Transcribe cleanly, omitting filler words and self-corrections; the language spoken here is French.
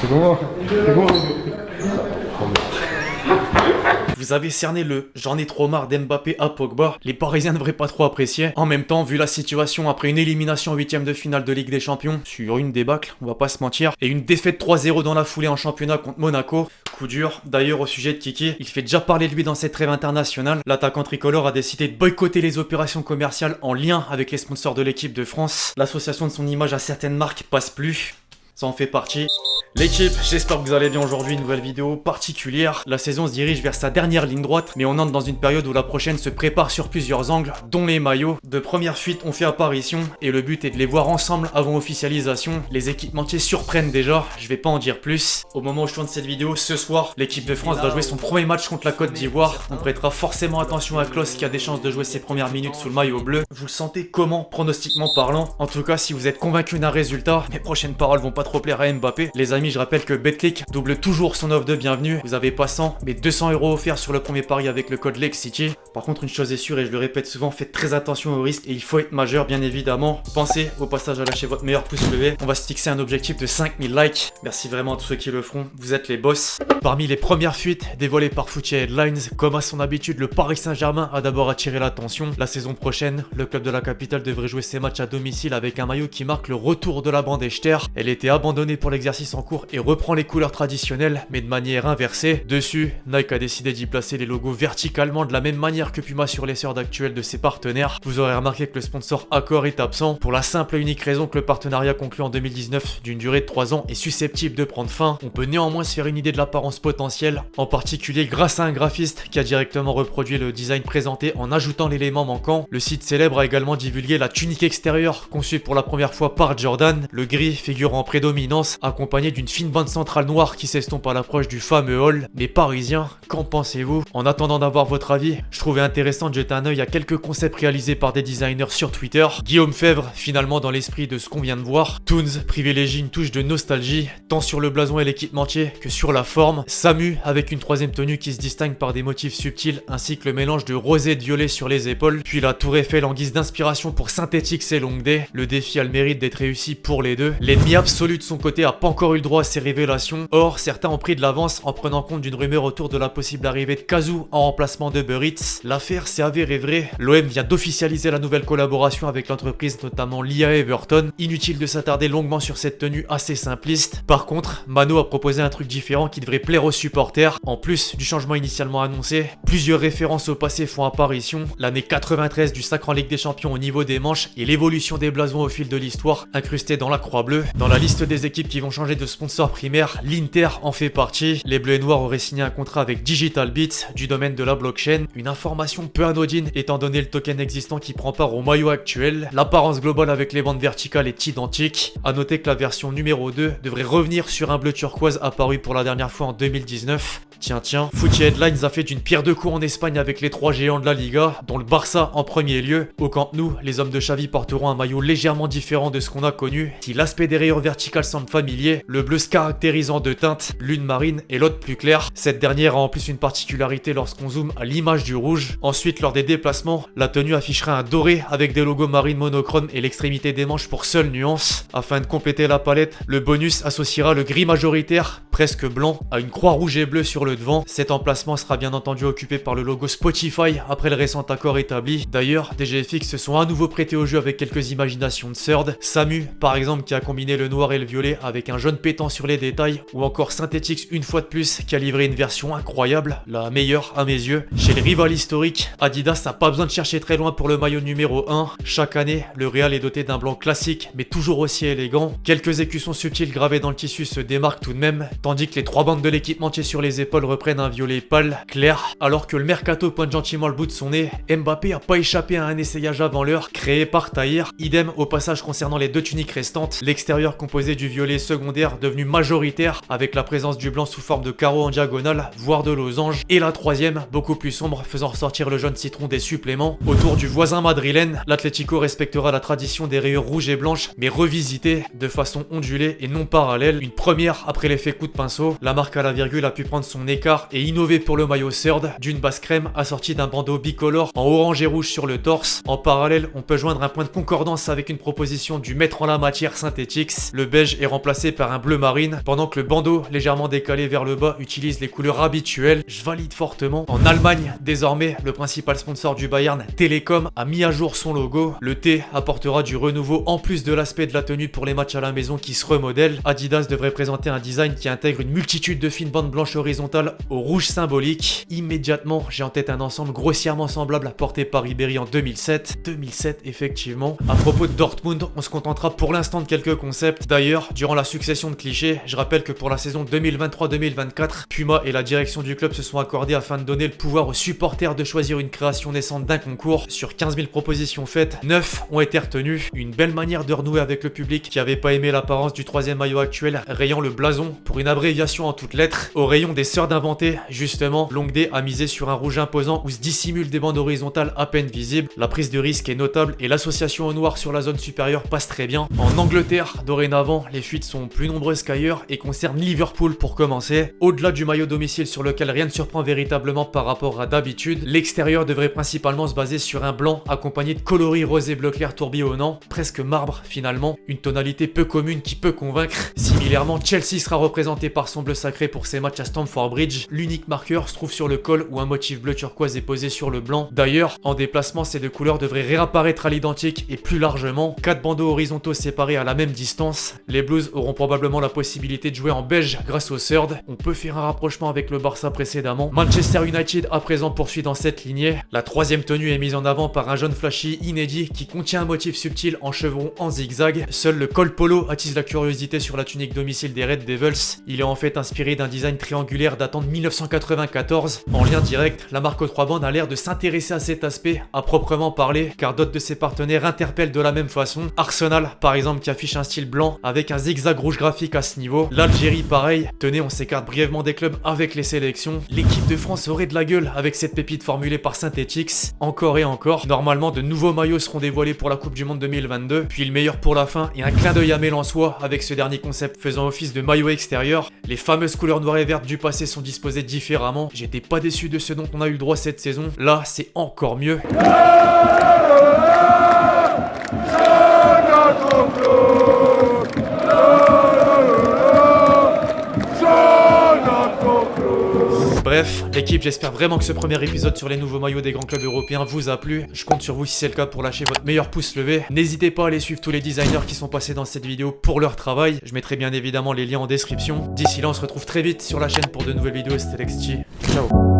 C'est comment? C'est comment? Vous avez cerné le j'en ai trop marre d'Mbappé à Pogba. Les Parisiens ne devraient pas trop apprécier. En même temps, vu la situation après une élimination en 8ème de finale de Ligue des Champions, sur une débâcle, on va pas se mentir, et une défaite 3-0 dans la foulée en championnat contre Monaco, coup dur. D'ailleurs, au sujet de Kiki, il fait déjà parler de lui dans cette trêve internationale. L'attaquant tricolore a décidé de boycotter les opérations commerciales en lien avec les sponsors de l'équipe de France. L'association de son image à certaines marques passe plus. Ça en fait partie. L'équipe, j'espère que vous allez bien aujourd'hui, une nouvelle vidéo particulière. La saison se dirige vers sa dernière ligne droite, mais on entre dans une période où la prochaine se prépare sur plusieurs angles, dont les maillots. De première fuite ont fait apparition, et le but est de les voir ensemble avant officialisation. Les équipementiers surprennent déjà, je vais pas en dire plus. Au moment où je tourne cette vidéo, ce soir, l'équipe de France va jouer son premier match contre la Côte d'Ivoire. On prêtera forcément attention à Klos qui a des chances de jouer ses premières minutes sous le maillot bleu. Vous le sentez comment, pronostiquement parlant? En tout cas, si vous êtes convaincu d'un résultat, mes prochaines paroles vont pas trop plaire à Mbappé. Les amis, je rappelle que Betclic double toujours son offre de bienvenue. Vous avez pas 100, mais 200 € offerts sur le premier pari avec le code LEXCITY. Par contre, une chose est sûre et je le répète souvent, faites très attention aux risques et il faut être majeur bien évidemment. Pensez au passage à lâcher votre meilleur pouce levé. On va se fixer un objectif de 5000 likes. Merci vraiment à tous ceux qui le feront, vous êtes les boss. Parmi les premières fuites dévoilées par Footy Headlines, comme à son habitude, le Paris Saint-Germain a d'abord attiré l'attention. La saison prochaine, le club de la capitale devrait jouer ses matchs à domicile avec un maillot qui marque le retour de la bande Echter. Elle était abandonnée pour l'exercice en cours et reprend les couleurs traditionnelles mais de manière inversée. Dessus, Nike a décidé d'y placer les logos verticalement de la même manière que Puma sur les sorts actuels de ses partenaires. Vous aurez remarqué que le sponsor Accor est absent pour la simple et unique raison que le partenariat conclu en 2019 d'une durée de 3 ans est susceptible de prendre fin. On peut néanmoins se faire une idée de l'apparence potentielle, en particulier grâce à un graphiste qui a directement reproduit le design présenté en ajoutant l'élément manquant. Le site célèbre a également divulgué la tunique extérieure conçue pour la première fois par Jordan, le gris figurant en prédominance accompagné d'une fine bande centrale noire qui s'estompe à l'approche du fameux hall. Mais parisiens, qu'en pensez-vous? En attendant d'avoir votre avis, je trouvais intéressant de jeter un œil à quelques concepts réalisés par des designers sur Twitter. Guillaume Fèvre, finalement dans l'esprit de ce qu'on vient de voir. Toons privilégie une touche de nostalgie, tant sur le blason et l'équipementier que sur la forme. Samu avec une troisième tenue qui se distingue par des motifs subtils ainsi que le mélange de rosé et de violet sur les épaules. Puis la tour Eiffel en guise d'inspiration pour Synthetix et Longday. Le défi a le mérite d'être réussi pour les deux. L'ennemi absolu de son côté a pas encore eu le droit à ses révélations. Or, certains ont pris de l'avance en prenant compte d'une rumeur autour de la possible arrivée de Kazoo en remplacement de Burritz. L'affaire s'est avérée vraie. L'OM vient d'officialiser la nouvelle collaboration avec l'entreprise, notamment l'IA Everton. Inutile de s'attarder longuement sur cette tenue assez simpliste. Par contre, Mano a proposé un truc différent qui devrait plaire aux supporters. En plus du changement initialement annoncé, plusieurs références au passé font apparition. L'année 93 du sacre en Ligue des Champions au niveau des manches et l'évolution des blasons au fil de l'histoire incrustés dans la croix bleue. Dans la liste des équipes qui vont changer de sponsor primaire, l'Inter en fait partie. Les Bleus et Noirs auraient signé un contrat avec Digital Beats du domaine de la blockchain. Une information peu anodine étant donné le token existant qui prend part au maillot actuel. L'apparence globale avec les bandes verticales est identique. A noter que la version numéro 2 devrait revenir sur un bleu turquoise apparu pour la dernière fois en 2019. Tiens, Footy Headlines a fait d'une pierre deux coups en Espagne avec les trois géants de la Liga, dont le Barça en premier lieu. Au Camp Nou, les hommes de Xavi porteront un maillot légèrement différent de ce qu'on a connu. Si l'aspect des rayures verticales semble familier, le bleu se caractérise en deux teintes, l'une marine et l'autre plus claire. Cette dernière a en plus une particularité lorsqu'on zoome à l'image du rouge. Ensuite, lors des déplacements, la tenue affichera un doré avec des logos marines monochromes et l'extrémité des manches pour seule nuance. Afin de compléter la palette, le bonus associera le gris majoritaire, presque blanc, à une croix rouge et bleue sur le devant. Cet emplacement sera bien entendu occupé par le logo Spotify après le récent accord établi. D'ailleurs, DGFX se sont à nouveau prêtés au jeu avec quelques imaginations de Third. Samu, par exemple, qui a combiné le noir et le violet avec un jaune pétant sur les détails, ou encore Synthetix une fois de plus qui a livré une version incroyable, la meilleure à mes yeux. Chez les rivales historiques, Adidas n'a pas besoin de chercher très loin pour le maillot numéro 1. Chaque année, le Real est doté d'un blanc classique mais toujours aussi élégant. Quelques écussons subtils gravés dans le tissu se démarquent tout de même, tandis que les trois bandes de l'équipementier sur les épaules reprennent un violet pâle, clair, alors que le mercato pointe gentiment le bout de son nez. Mbappé a pas échappé à un essayage avant l'heure créé par Tahir. Idem au passage concernant les deux tuniques restantes, l'extérieur composé du violet secondaire devenu majoritaire avec la présence du blanc sous forme de carreaux en diagonale, voire de losange, et la troisième, beaucoup plus sombre, faisant ressortir le jaune citron des suppléments. Autour du voisin madrilène, l'Atlético respectera la tradition des rayures rouges et blanches, mais revisitée de façon ondulée et non parallèle, une première après l'effet coup de pinceau, la marque à la virgule a pu prendre son écart et innover pour le maillot third, d'une base crème assortie d'un bandeau bicolore en orange et rouge sur le torse. En parallèle, on peut joindre un point de concordance avec une proposition du maître en la matière Synthetix. Le beige est remplacé par un bleu marine, pendant que le bandeau, légèrement décalé vers le bas, utilise les couleurs habituelles. Je valide fortement. En Allemagne, désormais, le principal sponsor du Bayern, Telekom, a mis à jour son logo. Le T apportera du renouveau en plus de l'aspect de la tenue pour les matchs à la maison qui se remodèlent. Adidas devrait présenter un design qui intègre une multitude de fines bandes blanches horizontales au rouge symbolique. Immédiatement, j'ai en tête un ensemble grossièrement semblable porté par Ribéry en 2007. 2007, effectivement. À propos de Dortmund, on se contentera pour l'instant de quelques concepts. D'ailleurs, durant la succession de clichés, je rappelle que pour la saison 2023-2024, Puma et la direction du club se sont accordés afin de donner le pouvoir aux supporters de choisir une création naissante d'un concours. Sur 15 000 propositions faites, 9 ont été retenues. Une belle manière de renouer avec le public qui avait pas aimé l'apparence du troisième maillot actuel, rayant le blason pour une abréviation en toutes lettres. Au rayon des sœurs d'inventer, justement, Longue D a misé sur un rouge imposant où se dissimulent des bandes horizontales à peine visibles. La prise de risque est notable et l'association au noir sur la zone supérieure passe très bien. En Angleterre, dorénavant, les fuites sont plus nombreuses qu'ailleurs et concernent Liverpool pour commencer. Au-delà du maillot domicile sur lequel rien ne surprend véritablement par rapport à d'habitude, l'extérieur devrait principalement se baser sur un blanc accompagné de coloris rosé bleu clair tourbillonnant, presque marbre finalement, une tonalité peu commune qui peut convaincre. Similairement, Chelsea sera représenté par son bleu sacré pour ses matchs à Stamford Bridge. L'unique marqueur se trouve sur le col où un motif bleu turquoise est posé sur le blanc. D'ailleurs, en déplacement, ces deux couleurs devraient réapparaître à l'identique et plus largement. 4 bandeaux horizontaux séparés à la même distance. Les Blues auront probablement la possibilité de jouer en beige grâce au third. On peut faire un rapprochement avec le Barça précédemment. Manchester United à présent poursuit dans cette lignée. La troisième tenue est mise en avant par un jaune flashy inédit qui contient un motif subtil en chevron en zigzag. Seul le col polo attise la curiosité sur la tunique domicile des Red Devils. Il est en fait inspiré d'un design triangulaire datant de 1994. En lien direct, la marque aux 3 bandes a l'air de s'intéresser à cet aspect à proprement parler, car d'autres de ses partenaires interpellent de la même façon. Arsenal, par exemple, qui affiche un style blanc avec un zigzag rouge graphique à ce niveau. L'Algérie, pareil. Tenez, on s'écarte brièvement des clubs avec les sélections. L'équipe de France aurait de la gueule avec cette pépite formulée par Synthetix. Encore et encore. Normalement, de nouveaux maillots seront dévoilés pour la Coupe du Monde 2022. Puis le meilleur pour la fin et un clin d'œil à Mélençois avec ce dernier concept faisant office de maillot extérieur. Les fameuses couleurs noires et vertes du passé sont disposées différemment. J'étais pas déçu de ce dont on a eu le droit cette saison. Là, c'est encore mieux. Bref, l'équipe, j'espère vraiment que ce premier épisode sur les nouveaux maillots des grands clubs européens vous a plu. Je compte sur vous si c'est le cas pour lâcher votre meilleur pouce levé. N'hésitez pas à aller suivre tous les designers qui sont passés dans cette vidéo pour leur travail. Je mettrai bien évidemment les liens en description. D'ici là, on se retrouve très vite sur la chaîne pour de nouvelles vidéos. C'était LexG. Ciao.